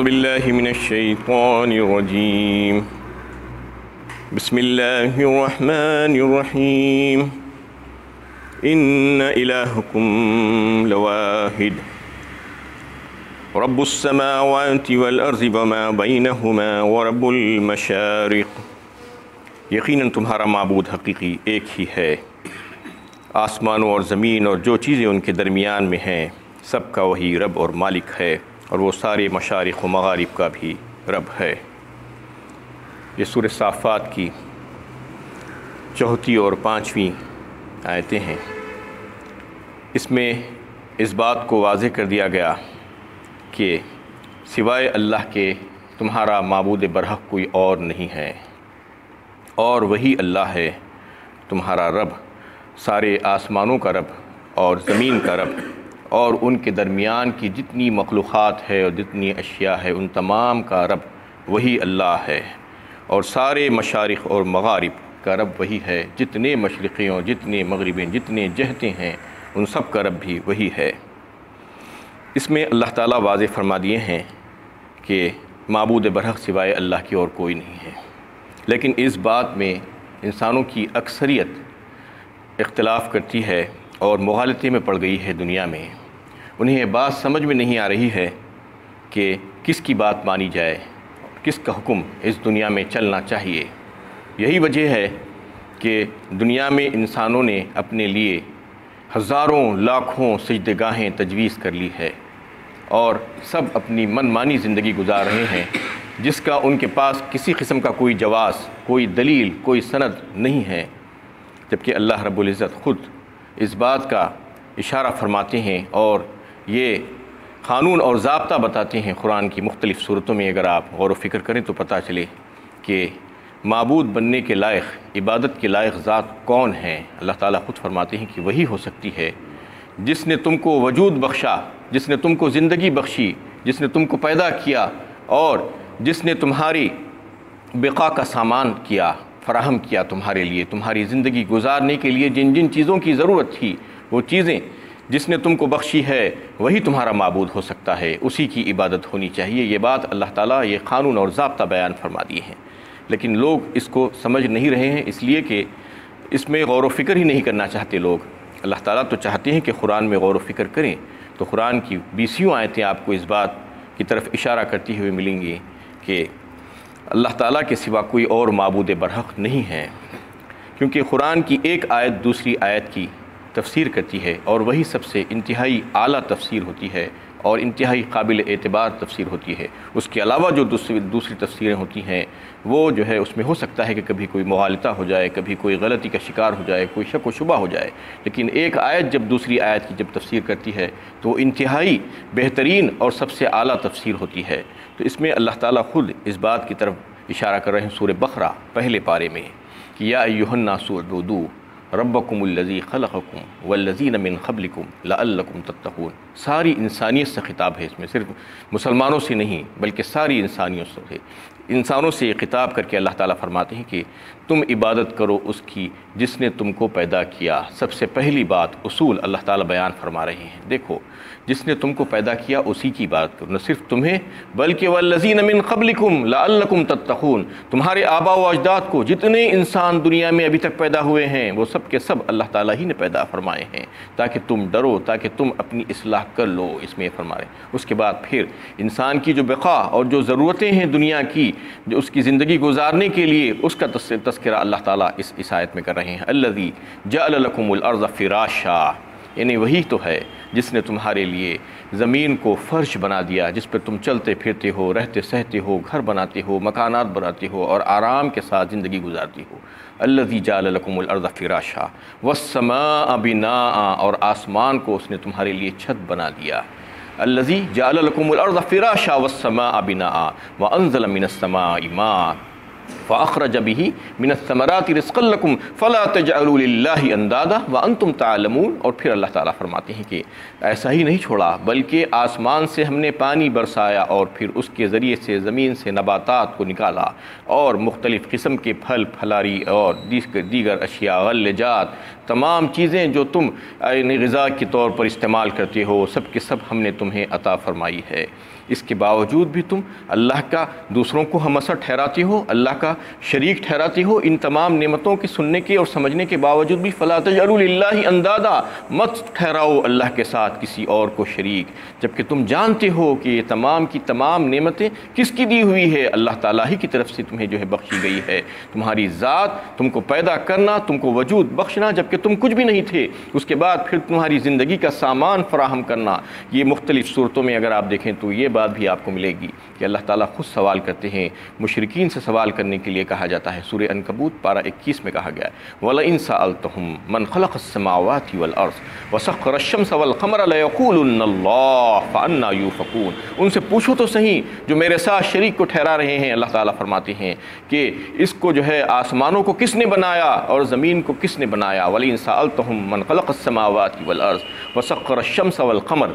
أعوذ بالله من الشيطان الرجيم بسم الله الرحمن الرحيم إن إلهكم لواحد رب السماوات والأرض وما بينهما ورب المشارق۔ یقیناً تمہارا معبود حقیقی ایک ہی ہے، آسمانوں اور زمین اور جو چیزیں ان کے درمیان میں ہیں سب کا وہی رب اور مالک ہے، اور وہ سارے مشارق و مغارب کا بھی رب ہے۔ یہ سورہ صافات کی 4 اور 5 آیتیں ہیں۔ اس میں اس بات کو واضح کر دیا گیا کہ سوائے اللہ کے تمہارا معبود برحق کوئی اور نہیں ہے، اور وہی اللہ ہے تمہارا رب، سارے آسمانوں کا رب اور زمین کا رب، اور ان کے درمیان کی جتنی مخلوقات ہے اور جتنی اشیاء ہے ان تمام کا رب وہی اللہ ہے، اور سارے مشارق اور مغارب کا رب وہی ہے، جتنے مشرقیں اور جتنے مغربیں جتنے جہتیں ہیں ان سب کا رب بھی وہی ہے۔ اس میں اللہ تعالیٰ واضح فرما دیے ہیں کہ معبود برحق سوائے اللہ کی اور کوئی نہیں ہے، لیکن اس بات میں انسانوں کی اکثریت اختلاف کرتی ہے اور مغالطے میں پڑ گئی ہے دنیا میں۔ انہیں یہ بات سمجھ میں نہیں آ رہی ہے کہ کس کی بات مانی جائے، کس کا حکم اس دنیا میں چلنا چاہیے۔ یہی وجہ ہے کہ دنیا میں انسانوں نے اپنے لیے ہزاروں لاکھوں سجدگاہیں تجویز کر لی ہے، اور سب اپنی من مانی زندگی گزار رہے ہیں جس کا ان کے پاس کسی قسم کا کوئی جواز، کوئی دلیل، کوئی سند نہیں ہے، جبکہ اللہ رب العزت خود اس بات کا اشارہ فرماتے ہیں اور یہ قانون اور ضابطہ بتاتے ہیں قرآن کی مختلف صورتوں میں۔ اگر آپ غور و فکر کریں تو پتہ چلے کہ معبود بننے کے لائق، عبادت کے لائق ذات کون ہے۔ اللہ تعالیٰ خود فرماتے ہیں کہ وہی ہو سکتی ہے جس نے تم کو وجود بخشا، جس نے تم کو زندگی بخشی، جس نے تم کو پیدا کیا، اور جس نے تمہاری بقا کا سامان کیا، فراہم کیا تمہارے لیے، تمہاری زندگی گزارنے کے لیے جن جن چیزوں کی ضرورت تھی وہ چیزیں جس نے تم کو بخشی ہے وہی تمہارا معبود ہو سکتا ہے، اسی کی عبادت ہونی چاہیے۔ یہ بات اللہ تعالیٰ یہ قانون اور ضابطہ بیان فرما دیے ہیں، لیکن لوگ اس کو سمجھ نہیں رہے ہیں، اس لیے کہ اس میں غور و فکر ہی نہیں کرنا چاہتے لوگ۔ اللہ تعالیٰ تو چاہتے ہیں کہ قرآن میں غور و فکر کریں، تو قرآن کی 20 آیتیں آپ کو اس بات کی طرف اشارہ کرتی ہوئے ملیں گی کہ اللہ تعالیٰ کے سوا کوئی اور معبود برحق نہیں ہے، کیونکہ قرآن کی ایک آیت دوسری آیت کی تفسیر کرتی ہے، اور وہی سب سے انتہائی اعلیٰ تفسیر ہوتی ہے اور انتہائی قابل اعتبار تفسیر ہوتی ہے۔ اس کے علاوہ جو دوسری تفسیریں ہوتی ہیں وہ جو ہے اس میں ہو سکتا ہے کہ کبھی کوئی مغالطہ ہو جائے، کبھی کوئی غلطی کا شکار ہو جائے، کوئی شک و شبہ ہو جائے، لیکن ایک آیت جب دوسری آیت کی جب تفسیر کرتی ہے تو وہ انتہائی بہترین اور سب سے اعلیٰ تفسیر ہوتی ہے۔ تو اس میں اللہ تعالیٰ خود اس بات کی طرف اشارہ کر رہے ہیں سورہ بقرہ پہلے پارے میں کہ یا ایھا الناس اعبدوا ربکم الذی خلقکم والذین من قبلکم لعلکم تتقون۔ ساری انسانیت سے خطاب ہے، اس میں صرف مسلمانوں سے نہیں بلکہ ساری انسانیت سے، انسانوں سے یہ خطاب کر کے اللہ تعالیٰ فرماتے ہیں کہ تم عبادت کرو اس کی جس نے تم کو پیدا کیا۔ سب سے پہلی بات اصول اللہ تعالیٰ بیان فرما رہے ہیں، دیکھو جس نے تم کو پیدا کیا اسی کی بات کرو، نہ صرف تمہیں بلکہ والذین من قبلکم لعلکم تتقون، تمہارے آباء و اجداد کو جتنے انسان دنیا میں ابھی تک پیدا ہوئے ہیں وہ سب کے سب اللہ تعالیٰ ہی نے پیدا فرمائے ہیں تاکہ تم ڈرو، تاکہ تم اپنی اصلاح کر لو، اس میں فرمائے۔ اس کے بعد پھر انسان کی جو بقا اور جو ضرورتیں ہیں دنیا کی، جو اس کی زندگی گزارنے کے لیے، اس کا تذکرہ اللہ تعالیٰ اس آیت میں کر رہے ہیں۔ الذی جعل لکم الارض فراشا، یعنی وہی تو ہے جس نے تمہارے لیے زمین کو فرش بنا دیا، جس پہ تم چلتے پھرتے ہو، رہتے سہتے ہو، گھر بناتے ہو، مکانات بناتے ہو اور آرام کے ساتھ زندگی گزارتی ہو۔ الذی جعل لکم الارض فراشا والسماء بناء، اور آسمان کو اس نے تمہارے لیے چھت بنا دیا۔ الذی جعل لکم الارض فراشا والسماء بناء وانزل من السماء ماء فأخرج به من الثمرات رزقا لكم فلا تجعلوا لله اندادا وانتم تعلمون۔ اور پھر اللہ تعالیٰ فرماتے ہیں کہ ایسا ہی نہیں چھوڑا بلکہ آسمان سے ہم نے پانی برسایا اور پھر اس کے ذریعے سے زمین سے نباتات کو نکالا اور مختلف قسم کے پھل پھلاری اور دیگر اشیاء غلجات تمام چیزیں جو تم غذا کے طور پر استعمال کرتے ہو سب کے سب ہم نے تمہیں عطا فرمائی ہے۔ اس کے باوجود بھی تم اللہ کا دوسروں کو ہمسر ٹھہراتے ہو، اللہ کا شریک ٹھہراتے ہو۔ ان تمام نعمتوں کے سننے کے اور سمجھنے کے باوجود بھی فَلَا تَجْعَلُوا لِلَّهِ أَنْدَادًا، مت ٹھہراؤ اللہ کے ساتھ کسی اور کو شریک، جبکہ تم جانتے ہو کہ یہ تمام کی تمام نعمتیں کس کی دی ہوئی ہے؟ اللہ تعالیٰ ہی کی طرف سے تمہیں جو ہے بخشی گئی ہے۔ تمہاری ذات، تم کو پیدا کرنا، تم کو وجود بخشنا جبکہ تم کچھ بھی نہیں تھے، اس کے بعد پھر تمہاری زندگی کا سامان فراہم کرنا، یہ مختلف صورتوں میں اگر آپ دیکھیں تو یہ بات بھی آپ کو ملے گی کہ اللہ تعالیٰ خود سوال کرتے ہیں۔ مشرکین سے سوال کرنے کے لیے کہا جاتا ہے، سورہ عنکبوت پارہ 21 میں کہا گیا ہے وَلَئِن سَأَلْتَهُم مَّنْ خَلَقَ السَّمَاوَاتِ وَالْأَرْضَ وَسَخَّرَ الشَّمْسَ وَالْقَمَرَ لَيَقُولُنَّ اللَّهُ فَأَنَّىٰ يُؤْفَكُونَ، ان سے پوچھو تو صحیح جو میرے ساتھ شریک کو ٹھہرا رہے ہیں، اللہ تعالیٰ فرماتے ہیں کہ اس کو جو ہے آسمانوں کو کس نے بنایا اور زمین کو کس نے بنایا۔ وَلَئِن سَأَلْتَهُم مَّنْ خَلَقَ السَّمَاوَاتِ وَالْأَرْضَ وَسَخَّرَ الشَّمْسَ وَالْقَمَرَ،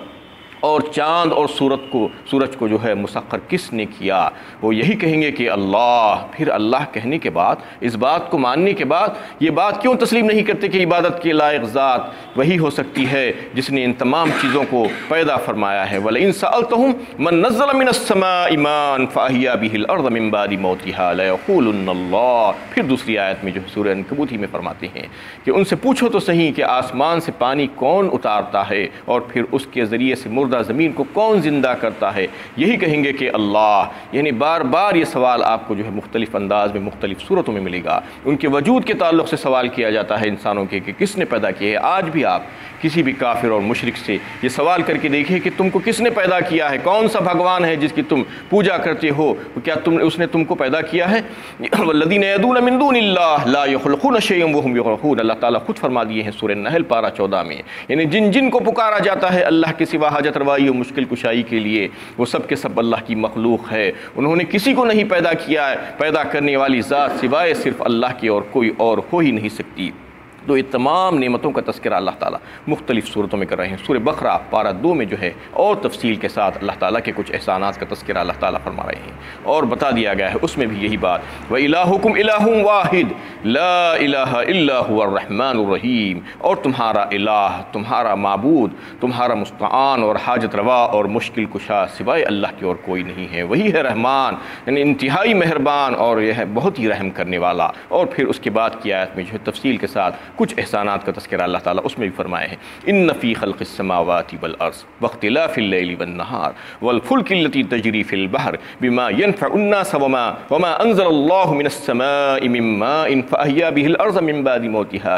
اور چاند اور سورج کو جو ہے مسخر کس نے کیا، وہ یہی کہیں گے کہ اللہ۔ پھر اللہ کہنے کے بعد، اس بات کو ماننے کے بعد یہ بات کیوں تسلیم نہیں کرتے کہ عبادت کے لائق ذات وہی ہو سکتی ہے جس نے ان تمام چیزوں کو پیدا فرمایا ہے۔ وَلَئِن سَأَلْتَهُم مَّن نَّزَّلَ مِنَ السَّمَاءِ مَاءً فَأَحْيَا بِهِ الْأَرْضَ مِن بَعْدِ مَوْتِهَا لَيَقُولُنَّ اللَّهُ، پھر دوسری آیت میں جو ہے سورہ عنکبوت ہی میں فرماتے ہیں کہ ان سے پوچھو تو صحیح کہ آسمان سے پانی کون اتارتا ہے اور پھر اس کے ذریعے سے مردہ زمین کو کون زندہ کرتا ہے، یہی کہیں گے کہ اللہ۔ یعنی بار بار یہ سوال آپ کو جو ہے مختلف انداز میں مختلف صورتوں میں ملے گا۔ ان کے وجود کے تعلق سے سوال کیا جاتا ہے انسانوں کے کہ کس نے پیدا کیے ہے۔ آج بھی آپ کسی بھی کافر اور مشرک سے یہ سوال کر کے دیکھیں کہ تم کو کس نے پیدا کیا ہے، کون سا بھگوان ہے جس کی تم پوجا کرتے ہو، کیا اس نے تم کو پیدا کیا ہے؟ والذین یدعون من دون اللہ لا یخلقون شیئا وهم یخلقون، اللہ تعالیٰ خود فرما دیے ہیں سورہ نحل پارہ 14 میں۔ یعنی جن کو پکارا جاتا ہے اللہ کے سوا حاجت روائی و مشکل کشائی کے لیے، وہ سب کے سب اللہ کی مخلوق ہے۔ انہوں نے کسی کو نہیں پیدا کیا ہے، پیدا کرنے والی ذات سوائے صرف اللہ کی اور کوئی اور ہو ہی نہیں سکتی۔ تو یہ تمام نعمتوں کا تذکرہ اللہ تعالیٰ مختلف صورتوں میں کر رہے ہیں۔ سورہ بقرہ پارہ 2 میں جو ہے اور تفصیل کے ساتھ اللہ تعالیٰ کے کچھ احسانات کا تذکرہ اللہ تعالیٰ فرما رہے ہیں اور بتا دیا گیا ہے، اس میں بھی یہی بات وَإِلَٰهُكُمْ إِلَٰهٌ وَاحِدٌ لَا إِلَٰهَ إِلَّا هُوَ الرَّحْمَٰنُ الرَّحِيمُ، اور تمہارا الہ، تمہارا معبود، تمہارا مستعان اور حاجت روا اور مشکل کشا سوائے اللہ کے اور کوئی نہیں ہے، وہی ہے رحمان، یعنی انتہائی مہربان اور یہ ہے بہت ہی رحم کرنے والا۔ اور پھر اس کے بعد کی آیت میں جو ہے تفصیل کے ساتھ کچھ احسانات کا تذکرہ اللہ تعالیٰ اس میں بھی فرمائے ہیں۔ ان فی خلق السماوات والارض واختلاف اللیل والنہار والفلک التی تجری فی البحر بما ينفع الناس وما انزل اللہ من السماء من ماء فاحیا به الارض من بعد موتها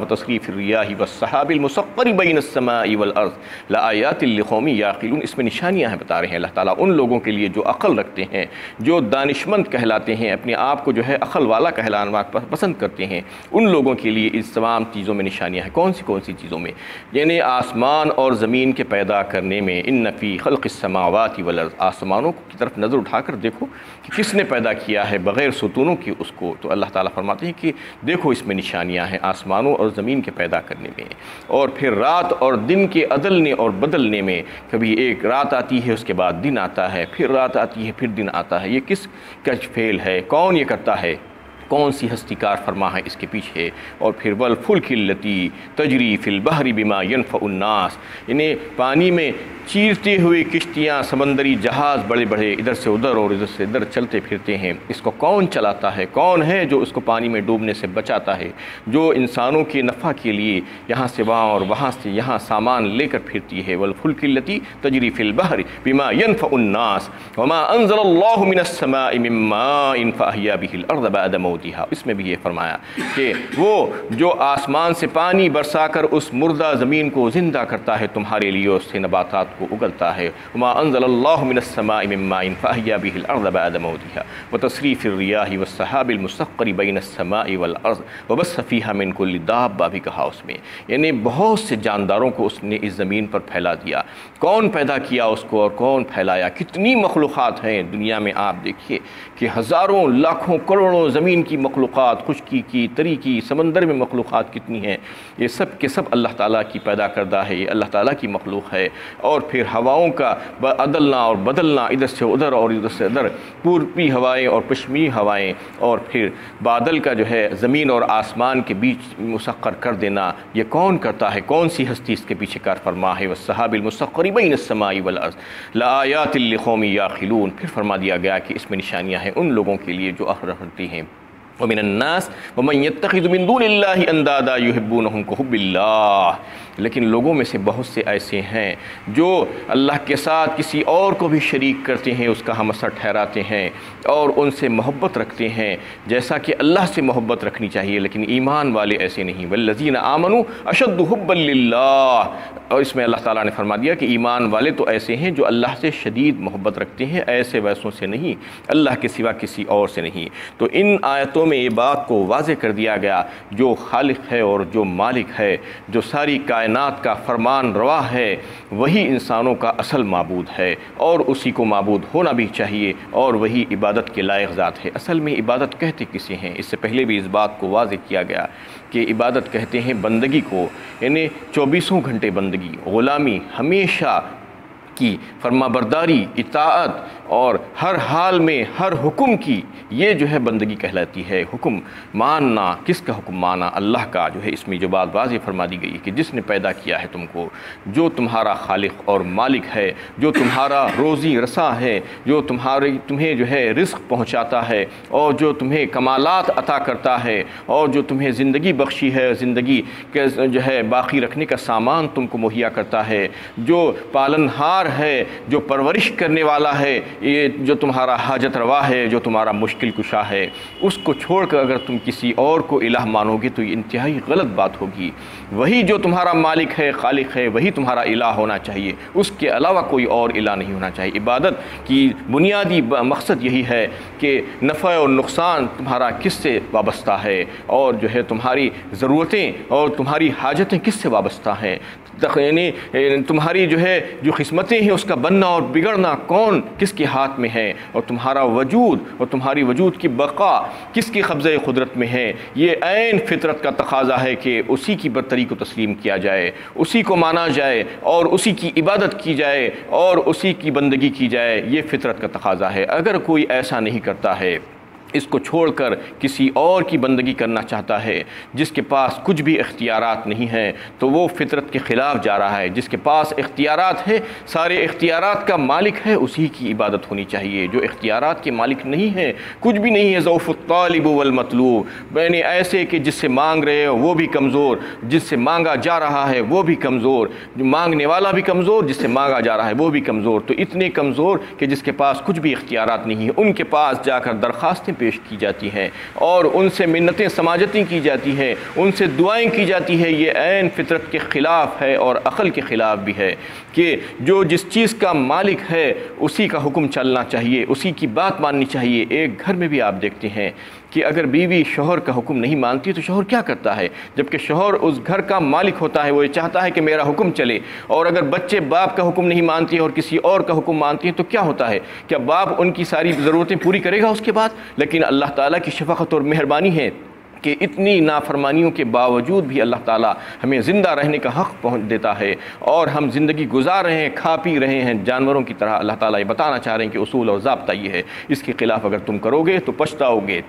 وتصریف الریاح والسحاب المسخر بین السماء والارض لآیات لقوم یعقلون، اس میں نشانیاں ہیں بتا رہے ہیں اللہ تعالیٰ ان لوگوں کے لیے جو عقل رکھتے ہیں، جو دانشمند کہلاتے ہیں، اپنے آپ کو جو ہے عقل والا کہلانا پسند کرتے ہیں، ان لوگوں کے لیے اس تمام چیزوں میں نشانیاں ہیں۔ کون سی چیزوں میں؟ یعنی آسمان اور زمین کے پیدا کرنے میں۔ ان فی خلق السماوات والارض، آسمانوں کی طرف نظر اٹھا کر دیکھو کہ کس نے پیدا کیا ہے بغیر ستونوں کی اس کو، تو اللہ تعالیٰ فرماتے ہیں کہ دیکھو اس میں نشانیاں ہیں آسمانوں اور زمین کے پیدا کرنے میں۔ اور پھر رات اور دن کے عدلنے اور بدلنے میں، کبھی ایک رات آتی ہے اس کے بعد دن آتا ہے، پھر رات آتی ہے پھر دن آتا ہے، یہ کس کا فعل ہے؟ کون یہ کرتا ہے؟ کون سی ہستی کار فرما ہے اس کے پیچھے؟ اور پھر والفلک التی تجری فی البحر بما ينفع الناس، یعنی پانی میں چیرتے ہوئے کشتیاں، سمندری جہاز بڑے بڑے ادھر سے ادھر اور ادھر سے ادھر چلتے پھرتے ہیں، اس کو کون چلاتا ہے؟ کون ہے جو اس کو پانی میں ڈوبنے سے بچاتا ہے، جو انسانوں کے نفع کے لیے یہاں سے وہاں اور وہاں سے یہاں سامان لے کر پھرتی ہے؟ والفلک التی تجری فی البحر بما ينفع الناس وما انزل اللہ من السماء من ماء فاحیا به الارض بعد موتها، اس میں بھی یہ فرمایا کہ وہ جو آسمان سے پانی برسا کر اس مردہ زمین کو زندہ کرتا ہے تمہارے لیے، اس سے نباتات کو اگلتا ہے۔ وما انزل اللہ من السماء من ماء فاحیا به الارض بعد موتها وتصریف الریاح والسحاب المسخر بین السماء والارض وبث فیہا من کل دابہ بھی کہا اس میں، یعنی بہت سے جانداروں کو اس نے اس زمین پر پھیلا دیا۔ کون پیدا کیا اس کو اور کون پھیلایا؟ کتنی مخلوقات ہیں دنیا میں، آپ دیکھیے کہ ہزاروں لاکھوں کروڑوں زمین کی مخلوقات، خشکی کی، تری کی، سمندر میں مخلوقات کتنی ہیں، یہ سب کے سب اللہ تعالیٰ کی پیدا کردہ ہے، یہ اللہ تعالیٰ کی مخلوق ہے۔ اور پھر ہواؤں کا عدلنا اور بدلنا، ادھر سے ادھر اور ادھر سے ادھر، پوربی ہوائیں اور پشچمی ہوائیں، اور پھر بادل کا جو ہے زمین اور آسمان کے بیچ مسخر کر دینا، یہ کون کرتا ہے؟ کون سی ہستی اس کے پیچھے کار فرما ہے؟ والسحاب المسخر بین السماء والارض لآیات لقوم یعقلون۔ پھر فرما دیا گیا کہ اس میں نشانیاں ہیں ان لوگوں کے لیے جو عقل رکھتے ہیں۔ ومن الناس ومن يتخذ من دون اللہ اندادا یحبونہم کحب اللہ، لیکن لوگوں میں سے بہت سے ایسے ہیں جو اللہ کے ساتھ کسی اور کو بھی شریک کرتے ہیں، اس کا ہمسر ٹھہراتے ہیں اور ان سے محبت رکھتے ہیں جیسا کہ اللہ سے محبت رکھنی چاہیے، لیکن ایمان والے ایسے نہیں۔ والذین آمنوا اشد حبا للہ، اور اس میں اللہ تعالیٰ نے فرما دیا کہ ایمان والے تو ایسے ہیں جو اللہ سے شدید محبت رکھتے ہیں، ایسے ویسوں سے نہیں، اللہ کے سوا کسی اور سے نہیں۔ تو ان آیتوں میں یہ بات کو واضح کر دیا گیا، جو خالق ہے اور جو مالک ہے، جو ساری کائنات کا فرمان روا ہے، وہی انسانوں کا اصل معبود ہے اور اسی کو معبود ہونا بھی چاہیے، اور وہی عبادت کے لائق ذات ہے۔ اصل میں عبادت کہتے کسے ہیں؟ اس سے پہلے بھی اس بات کو واضح کیا گیا کہ عبادت کہتے ہیں بندگی کو، یعنی 24 گھنٹے بندگی، غلامی، ہمیشہ کی فرما برداری، اطاعت، اور ہر حال میں ہر حکم کی، یہ جو ہے بندگی کہلاتی ہے۔ حکم ماننا، کس کا حکم مانا؟ اللہ کا جو ہے۔ اس میں جو بات واضح فرما دی گئی کہ جس نے پیدا کیا ہے تم کو، جو تمہارا خالق اور مالک ہے، جو تمہارا روزی رساں ہے، جو تمہیں جو ہے رزق پہنچاتا ہے، اور جو تمہیں کمالات عطا کرتا ہے، اور جو تمہیں زندگی بخشی ہے، زندگی کے جو ہے باقی رکھنے کا سامان تم کو مہیا کرتا ہے، جو پالنہار ہے، جو پرورش کرنے والا ہے، یہ جو تمہارا حاجت روا ہے، جو تمہارا مشکل کشا ہے، اس کو چھوڑ کر اگر تم کسی اور کو الہ مانو گے تو یہ انتہائی غلط بات ہوگی۔ وہی جو تمہارا مالک ہے، خالق ہے، وہی تمہارا الہ ہونا چاہیے، اس کے علاوہ کوئی اور الہ نہیں ہونا چاہیے۔ عبادت کی بنیادی مقصد یہی ہے کہ نفع اور نقصان تمہارا کس سے وابستہ ہے، اور جو ہے تمہاری ضرورتیں اور تمہاری حاجتیں کس سے وابستہ ہیں، یعنی تمہاری جو ہے جو قسمتیں ہیں اس کا بننا اور بگڑنا کون کس کے ہاتھ میں ہے، اور تمہارا وجود اور تمہاری وجود کی بقا کس کی قبضہ قدرت میں ہے۔ یہ عین فطرت کا تقاضا ہے کہ اسی کی برتری کو تسلیم کیا جائے، اسی کو مانا جائے اور اسی کی عبادت کی جائے اور اسی کی بندگی کی جائے، یہ فطرت کا تقاضا ہے۔ اگر کوئی ایسا نہیں کرتا ہے، اس کو چھوڑ کر کسی اور کی بندگی کرنا چاہتا ہے، جس کے پاس کچھ بھی اختیارات نہیں ہیں، تو وہ فطرت کے خلاف جا رہا ہے۔ جس کے پاس اختیارات ہے، سارے اختیارات کا مالک ہے، اسی کی عبادت ہونی چاہیے۔ جو اختیارات کے مالک نہیں ہیں، کچھ بھی نہیں ہے، ضعف الطالب والمطلوب، یعنی ایسے کہ جس سے مانگ رہے ہو وہ بھی کمزور، جس سے مانگا جا رہا ہے وہ بھی کمزور، جو مانگنے والا بھی کمزور، جس سے مانگا جا رہا ہے وہ بھی کمزور، تو اتنے کمزور کہ جس کے پاس کچھ بھی اختیارات نہیں ہیں، ان کے پاس جا کر درخواستیں پیش کی جاتی ہیں اور ان سے منتیں سماجتیں کی جاتی ہیں، ان سے دعائیں کی جاتی ہے۔ یہ عین فطرت کے خلاف ہے اور عقل کے خلاف بھی ہے کہ جو جس چیز کا مالک ہے اسی کا حکم چلنا چاہیے، اسی کی بات ماننی چاہیے۔ ایک گھر میں بھی آپ دیکھتے ہیں کہ اگر بیوی شوہر کا حکم نہیں مانتی تو شوہر کیا کرتا ہے؟ جبکہ شوہر اس گھر کا مالک ہوتا ہے، وہ یہ چاہتا ہے کہ میرا حکم چلے، اور اگر بچے باپ کا حکم نہیں مانتے اور کسی اور کا حکم مانتے ہیں تو کیا ہوتا ہے؟ کیا باپ ان کی ساری ضرورتیں پوری کرے گا اس کے بعد؟ لیکن اللہ تعالیٰ کی شفقت اور مہربانی ہے کہ اتنی نافرمانیوں کے باوجود بھی اللہ تعالیٰ ہمیں زندہ رہنے کا حق پہنچ دیتا ہے، اور ہم زندگی گزار رہے ہیں، کھا پی رہے ہیں جانوروں کی طرح۔ اللہ تعالیٰ یہ بتانا چاہ رہے ہیں کہ اصول اور ضابطہ یہ ہے، اس کے خلاف اگر تم کرو گے تو پچھتاؤ گے۔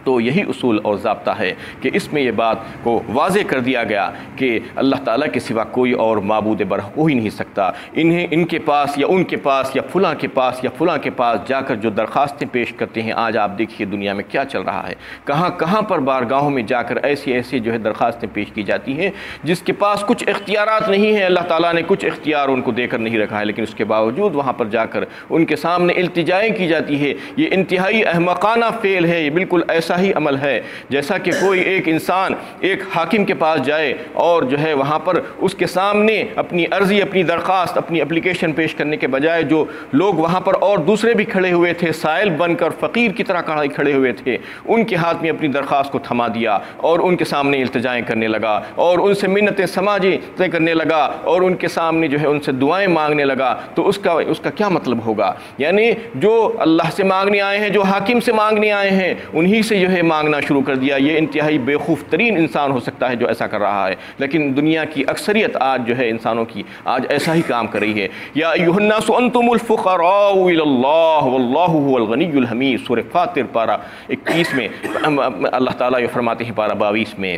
تو یہی اصول اور ضابطہ ہے کہ اس میں یہ بات کو واضح کر دیا گیا کہ اللہ تعالیٰ کے سوا کوئی اور معبود برحق ہو ہی نہیں سکتا۔ ان کے پاس یا ان کے پاس یا فلاں کے پاس یا فلاں کے پاس جا کر جو درخواستیں پیش کرتے ہیں، آج آپ دیکھیے دنیا میں کیا چل رہا ہے، کہاں کہاں پر بارگاہوں میں جا کر ایسی جو ہے درخواستیں پیش کی جاتی ہیں جس کے پاس کچھ اختیارات نہیں ہیں۔ اللہ تعالیٰ نے کچھ اختیار ان کو دے کر نہیں رکھا ہے، لیکن اس کے باوجود وہاں پر جا کر ان کے سامنے التجائیں کی جاتی ہے۔ یہ انتہائی احمقانہ فعل ہے، یہ بالکل ایسا ہی عمل ہے جیسا کہ کوئی ایک انسان ایک حاکم کے پاس جائے اور جو ہے وہاں پر اس کے سامنے اپنی عرضی، اپنی درخواست، اپنی اپلیکیشن پیش کرنے کے بجائے جو لوگ وہاں پر اور دوسرے بھی کھڑے ہوئے تھے، سائل بن کر فقیر کی طرح کھڑے ہوئے تھے، ان کے ہاتھ میں اپنی درخواست کو تھما دیا اور ان کے سامنے التجائیں کرنے لگا اور ان سے منتیں سماجتیں کرنے لگا اور ان کے سامنے جو ہے ان سے دعائیں مانگنے لگا، تو اس کا کیا مطلب ہوگا؟ یعنی جو اللہ سے مانگنے آئے ہیں، جو حاکم سے مانگنے آئے ہیں، انہی سے جو ہے مانگنا شروع کر دیا۔ یہ انتہائی بیوقوف ترین انسان ہو سکتا ہے جو ایسا کر رہا ہے، لیکن دنیا کی اکثریت آج جو ہے انسانوں کی آج ایسا ہی کام کر رہی ہے۔ یا ایھا الناس انتم الفقراء الی اللہ واللہ هو الغنی الحمید، سورہ فاطر پارہ 21 میں اللہ تعالیٰ یہ فرماتے ہیں پارہ 22 میں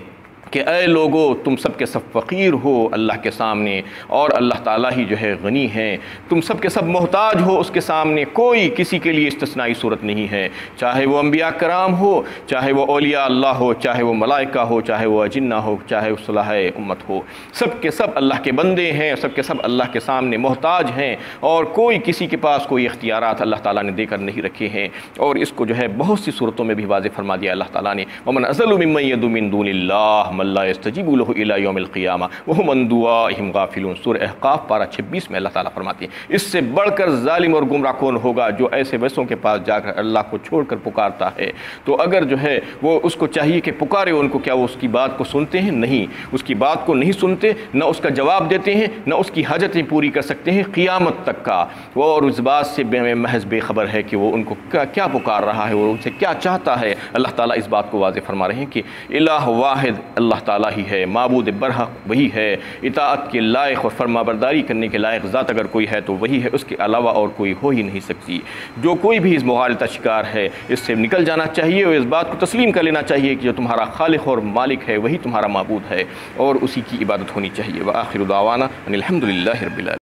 کہ اے لوگو تم سب کے سب فقیر ہو اللہ کے سامنے، اور اللہ تعالیٰ ہی جو ہے غنی ہیں، تم سب کے سب محتاج ہو اس کے سامنے، کوئی کسی کے لیے استثنائی صورت نہیں ہے، چاہے وہ انبیاء کرام ہو، چاہے وہ اولیاء اللہ ہو، چاہے وہ ملائکہ ہو، چاہے وہ اجنہ ہو، چاہے وہ صلاح امت ہو، سب کے سب اللہ کے بندے ہیں، سب کے سب اللہ کے سامنے محتاج ہیں، اور کوئی کسی کے پاس کوئی اختیارات اللہ تعالیٰ نے دے کر نہیں رکھے ہیں۔ اور اس کو جو ہے بہت سی صورتوں میں بھی واضح فرما دیا اللہ تعالیٰ نے، ومن اضل ممن يدعو من دون اللہ من لا يستجیب له الى یوم القیامہ وهم عن دعائهم غافلون، سورہ احقاف پارہ 26 میں اللہ تعالیٰ فرماتے ہیں اس سے بڑھ کر ظالم اور گمراہ کون ہوگا جو ایسے ویسوں کے پاس جا کر اللہ کو چھوڑ کر پکارتا ہے۔ تو اگر جو ہے وہ اس کو چاہیے کہ پکارے ان کو، کیا وہ اس کی بات کو سنتے ہیں؟ نہیں، اس کی بات کو نہیں سنتے، نہ اس کا جواب دیتے ہیں، نہ اس کی حاجتیں پوری کر سکتے ہیں قیامت تک کا۔ وہ اور اس بات سے محض بے خبر ہے کہ وہ ان کو کیا پکار رہا ہے، وہ ان سے کیا چاہتا ہے۔ اللہ تعالیٰ اس بات کو واضح فرما رہے ہیں کہ الہ واحد اللہ تعالیٰ ہی ہے، معبود برحق وہی ہے، اطاعت کے لائق اور فرما برداری کرنے کے لائق ذات اگر کوئی ہے تو وہی ہے، اس کے علاوہ اور کوئی ہو ہی نہیں سکتی۔ جو کوئی بھی اس مغالطہ شکار ہے اس سے نکل جانا چاہیے اور اس بات کو تسلیم کر لینا چاہیے کہ جو تمہارا خالق اور مالک ہے وہی تمہارا معبود ہے، اور اسی کی عبادت ہونی چاہیے۔ وآخر دعوانا ان الحمد للہ رب العالمین۔